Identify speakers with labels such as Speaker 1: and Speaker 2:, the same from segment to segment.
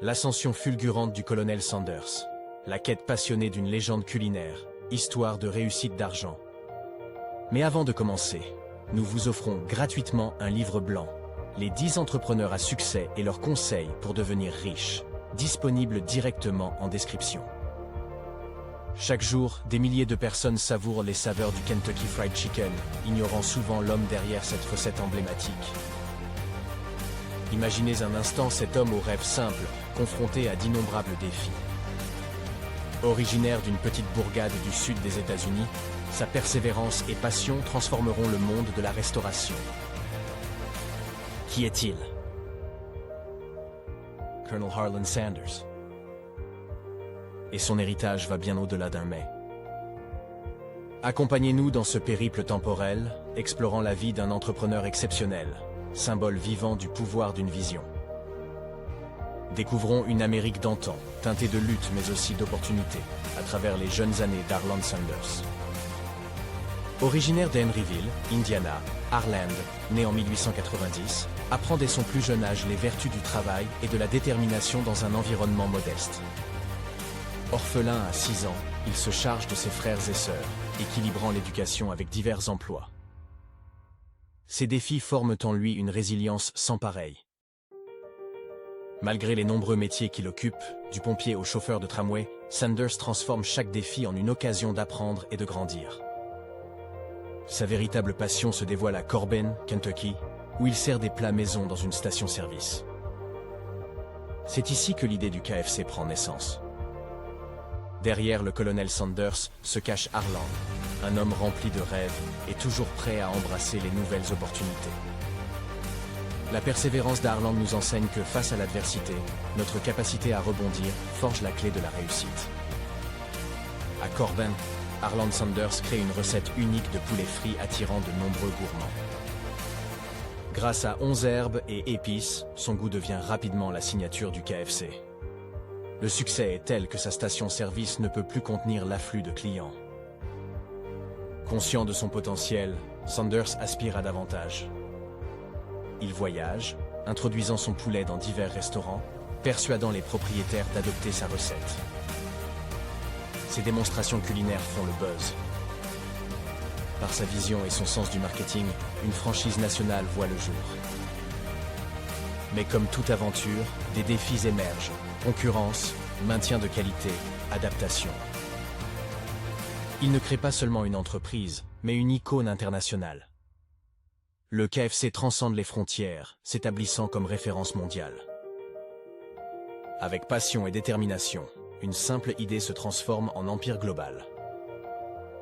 Speaker 1: L'ascension fulgurante du colonel Sanders. La quête passionnée d'une légende culinaire, histoire de réussite d'argent. Mais avant de commencer, nous vous offrons gratuitement un livre blanc, les 10 entrepreneurs à succès et leurs conseils pour devenir riches, disponible directement en description. Chaque jour, des milliers de personnes savourent les saveurs du Kentucky Fried Chicken, ignorant souvent l'homme derrière cette recette emblématique. Imaginez un instant cet homme aux rêves simples, confronté à d'innombrables défis. Originaire d'une petite bourgade du sud des États-Unis, sa persévérance et passion transformeront le monde de la restauration. Qui est-il? Colonel Harlan Sanders. Et son héritage va bien au-delà d'un mets. Accompagnez-nous dans ce périple temporel, explorant la vie d'un entrepreneur exceptionnel, symbole vivant du pouvoir d'une vision. Découvrons une Amérique d'antan, teintée de lutte mais aussi d'opportunités, à travers les jeunes années d'Harlan Sanders. Originaire d'Henryville, Indiana, Harlan, né en 1890, apprend dès son plus jeune âge les vertus du travail et de la détermination dans un environnement modeste. Orphelin à 6 ans, il se charge de ses frères et sœurs, équilibrant l'éducation avec divers emplois. Ces défis forment en lui une résilience sans pareille. Malgré les nombreux métiers qu'il occupe, du pompier au chauffeur de tramway, Sanders transforme chaque défi en une occasion d'apprendre et de grandir. Sa véritable passion se dévoile à Corbin, Kentucky, où il sert des plats maison dans une station-service. C'est ici que l'idée du KFC prend naissance. Derrière le colonel Sanders se cache Harlan, un homme rempli de rêves et toujours prêt à embrasser les nouvelles opportunités. La persévérance d'Harlan nous enseigne que face à l'adversité, notre capacité à rebondir forge la clé de la réussite. À Corbin, Harlan Sanders crée une recette unique de poulet frit attirant de nombreux gourmands. Grâce à 11 herbes et épices, son goût devient rapidement la signature du KFC. Le succès est tel que sa station-service ne peut plus contenir l'afflux de clients. Conscient de son potentiel, Sanders aspire à davantage. Il voyage, introduisant son poulet dans divers restaurants, persuadant les propriétaires d'adopter sa recette. Ses démonstrations culinaires font le buzz. Par sa vision et son sens du marketing, une franchise nationale voit le jour. Mais comme toute aventure, des défis émergent. Concurrence, maintien de qualité, adaptation. Il ne crée pas seulement une entreprise, mais une icône internationale. Le KFC transcende les frontières, s'établissant comme référence mondiale. Avec passion et détermination, une simple idée se transforme en empire global.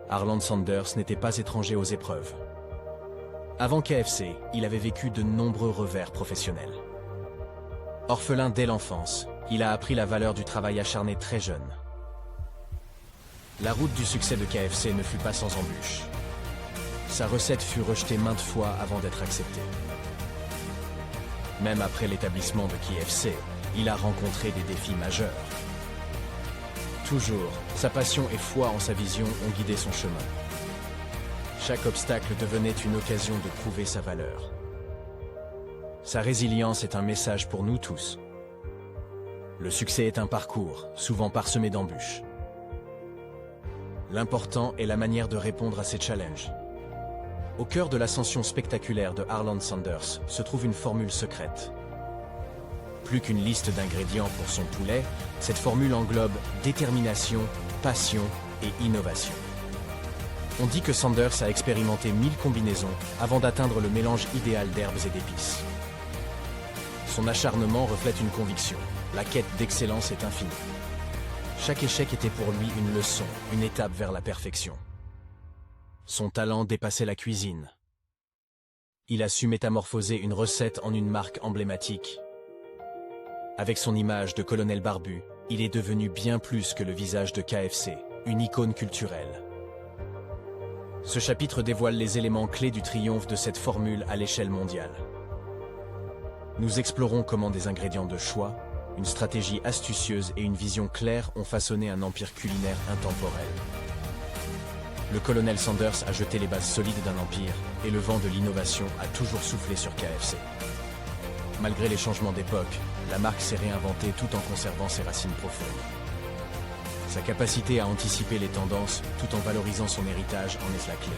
Speaker 1: Harlan Sanders n'était pas étranger aux épreuves. Avant KFC, il avait vécu de nombreux revers professionnels. Orphelin dès l'enfance, il a appris la valeur du travail acharné très jeune. La route du succès de KFC ne fut pas sans embûches. Sa recette fut rejetée maintes fois avant d'être acceptée. Même après l'établissement de KFC, il a rencontré des défis majeurs. Toujours, sa passion et foi en sa vision ont guidé son chemin. Chaque obstacle devenait une occasion de prouver sa valeur. Sa résilience est un message pour nous tous. Le succès est un parcours, souvent parsemé d'embûches. L'important est la manière de répondre à ces challenges. Au cœur de l'ascension spectaculaire de Harlan Sanders se trouve une formule secrète. Plus qu'une liste d'ingrédients pour son poulet, cette formule englobe détermination, passion et innovation. On dit que Sanders a expérimenté 1000 combinaisons avant d'atteindre le mélange idéal d'herbes et d'épices. Son acharnement reflète une conviction, la quête d'excellence est infinie. Chaque échec était pour lui une leçon, une étape vers la perfection. Son talent dépassait la cuisine. Il a su métamorphoser une recette en une marque emblématique. Avec son image de colonel barbu, il est devenu bien plus que le visage de KFC, une icône culturelle. Ce chapitre dévoile les éléments clés du triomphe de cette formule à l'échelle mondiale. Nous explorons comment des ingrédients de choix, une stratégie astucieuse et une vision claire ont façonné un empire culinaire intemporel. Le colonel Sanders a jeté les bases solides d'un empire, et le vent de l'innovation a toujours soufflé sur KFC. Malgré les changements d'époque, la marque s'est réinventée tout en conservant ses racines profondes. Sa capacité à anticiper les tendances tout en valorisant son héritage en est la clé.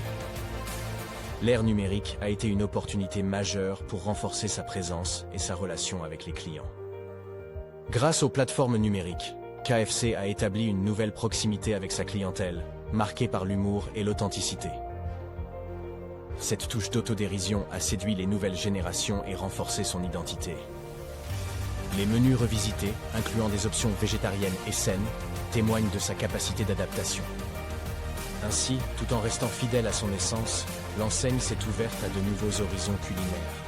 Speaker 1: L'ère numérique a été une opportunité majeure pour renforcer sa présence et sa relation avec les clients. Grâce aux plateformes numériques, KFC a établi une nouvelle proximité avec sa clientèle, marquée par l'humour et l'authenticité. Cette touche d'autodérision a séduit les nouvelles générations et renforcé son identité. Les menus revisités, incluant des options végétariennes et saines, témoignent de sa capacité d'adaptation. Ainsi, tout en restant fidèle à son essence, l'enseigne s'est ouverte à de nouveaux horizons culinaires.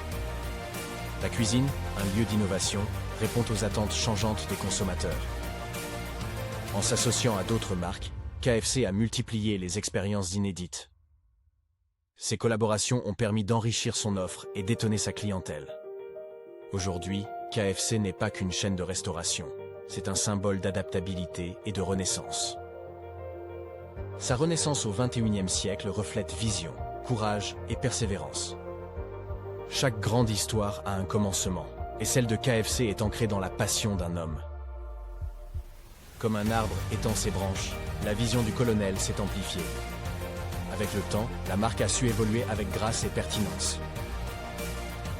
Speaker 1: La cuisine, un lieu d'innovation, répond aux attentes changeantes des consommateurs. En s'associant à d'autres marques, KFC a multiplié les expériences inédites. Ces collaborations ont permis d'enrichir son offre et d'étonner sa clientèle. Aujourd'hui, KFC n'est pas qu'une chaîne de restauration, c'est un symbole d'adaptabilité et de renaissance. Sa renaissance au XXIe siècle reflète vision, courage et persévérance. Chaque grande histoire a un commencement, et celle de KFC est ancrée dans la passion d'un homme. Comme un arbre étend ses branches, la vision du colonel s'est amplifiée. Avec le temps, la marque a su évoluer avec grâce et pertinence.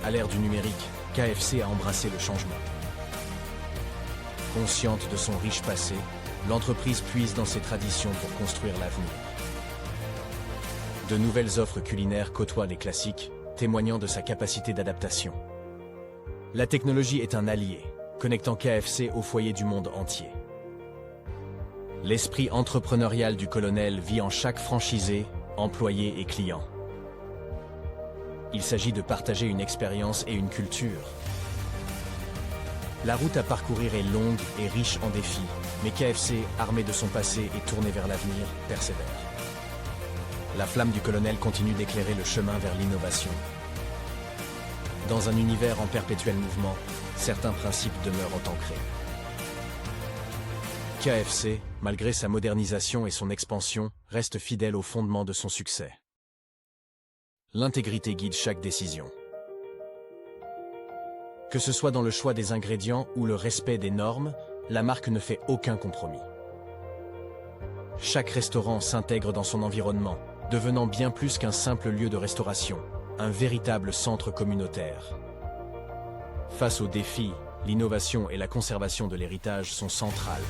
Speaker 1: À l'ère du numérique, KFC a embrassé le changement. Consciente de son riche passé, l'entreprise puise dans ses traditions pour construire l'avenir. De nouvelles offres culinaires côtoient les classiques, témoignant de sa capacité d'adaptation. La technologie est un allié, connectant KFC au foyer du monde entier. L'esprit entrepreneurial du colonel vit en chaque franchisé, employé et client. Il s'agit de partager une expérience et une culture. La route à parcourir est longue et riche en défis, mais KFC, armé de son passé et tourné vers l'avenir, persévère. La flamme du colonel continue d'éclairer le chemin vers l'innovation. Dans un univers en perpétuel mouvement, certains principes demeurent ancrés. KFC, malgré sa modernisation et son expansion, reste fidèle au fondement de son succès. L'intégrité guide chaque décision. Que ce soit dans le choix des ingrédients ou le respect des normes, la marque ne fait aucun compromis. Chaque restaurant s'intègre dans son environnement, devenant bien plus qu'un simple lieu de restauration, un véritable centre communautaire. Face aux défis, l'innovation et la conservation de l'héritage sont centrales.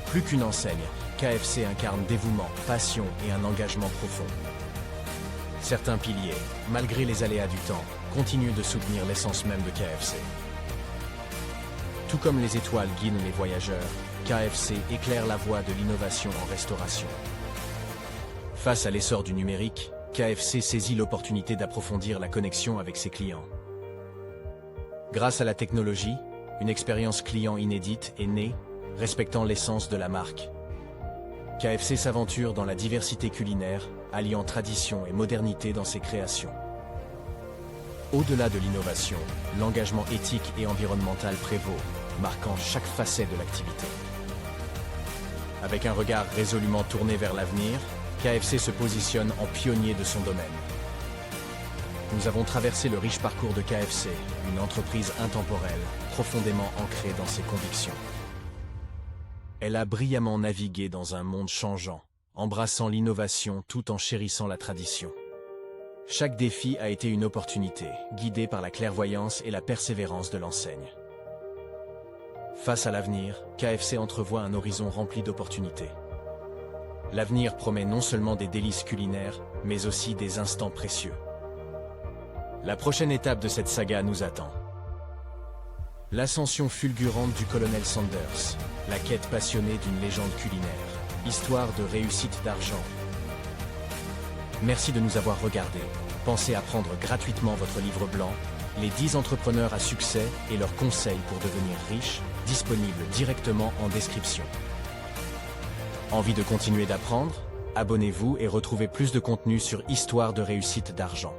Speaker 1: Plus qu'une enseigne, KFC incarne dévouement, passion et un engagement profond. Certains piliers, malgré les aléas du temps, continuent de soutenir l'essence même de KFC. Tout comme les étoiles guident les voyageurs, KFC éclaire la voie de l'innovation en restauration. Face à l'essor du numérique, KFC saisit l'opportunité d'approfondir la connexion avec ses clients. Grâce à la technologie, une expérience client inédite est née, respectant l'essence de la marque. KFC s'aventure dans la diversité culinaire, alliant tradition et modernité dans ses créations. Au-delà de l'innovation, l'engagement éthique et environnemental prévaut, marquant chaque facette de l'activité. Avec un regard résolument tourné vers l'avenir, KFC se positionne en pionnier de son domaine. Nous avons traversé le riche parcours de KFC, une entreprise intemporelle, profondément ancrée dans ses convictions. Elle a brillamment navigué dans un monde changeant, embrassant l'innovation tout en chérissant la tradition. Chaque défi a été une opportunité, guidée par la clairvoyance et la persévérance de l'enseigne. Face à l'avenir, KFC entrevoit un horizon rempli d'opportunités. L'avenir promet non seulement des délices culinaires, mais aussi des instants précieux. La prochaine étape de cette saga nous attend. L'ascension fulgurante du colonel Sanders, la quête passionnée d'une légende culinaire, histoire de réussite d'argent. Merci de nous avoir regardés. Pensez à prendre gratuitement votre livre blanc, Les 10 entrepreneurs à succès et leurs conseils pour devenir riches, disponible directement en description. Envie de continuer d'apprendre? Abonnez-vous et retrouvez plus de contenu sur Histoire de réussite d'argent.